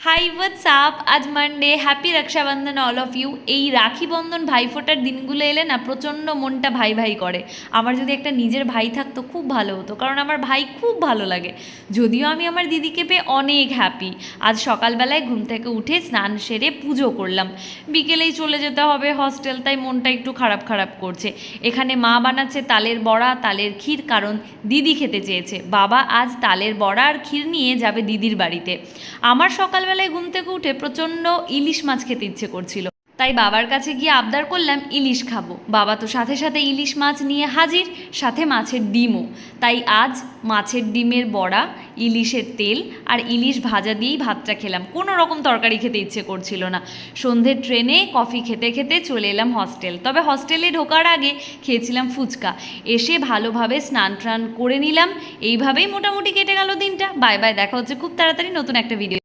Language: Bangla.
হাই হোয়াটসঅ্যাপ, আজ Monday. Happy Rakshabandhan all of you. এই রাখি বন্ধন ভাইফোঁটার দিনগুলো এলে না প্রচণ্ড মনটা ভাই ভাই করে। আমার যদি একটা নিজের ভাই থাকতো খুব ভালো হতো, কারণ আমার ভাই খুব ভালো লাগে। যদিও আমি আমার দিদিকে পেয়ে অনেক হ্যাপি। আজ সকালবেলায় ঘুম থেকে উঠে স্নান সেরে পুজো করলাম। বিকেলেই চলে যেতে হবে হস্টেল, তাই মনটা একটু খারাপ খারাপ করছে। এখানে মা বানাচ্ছে তালের বড়া, তালের ক্ষীর, কারণ দিদি খেতে চেয়েছে। বাবা আজ তালের বড়া আর ক্ষীর নিয়ে যাবে দিদির বাড়িতে। আমার সকালবেলায় ঘুম থেকে উঠে প্রচণ্ড ইলিশ মাছ খেতে ইচ্ছে করছিল, তাই বাবার কাছে গিয়ে আবদার করলাম ইলিশ খাবো। বাবা তো সাথে সাথে ইলিশ মাছ নিয়ে হাজির, সাথে মাছের ডিমও। তাই আজ মাছের ডিমের বড়া, ইলিশের তেল আর ইলিশ ভাজা দিয়েই ভাতটা খেলাম। কোনো রকম তরকারি খেতে ইচ্ছে করছিল না। সন্ধ্যের ট্রেনে কফি খেতে খেতে চলে এলাম হস্টেল। তবে হস্টেলে ঢোকার আগে খেয়েছিলাম ফুচকা। এসে ভালোভাবে স্নান টান করে নিলাম। এইভাবেই মোটামুটি কেটে গেল দিনটা। বাই বাই, দেখা হচ্ছে খুব তাড়াতাড়ি নতুন একটা ভিডিও।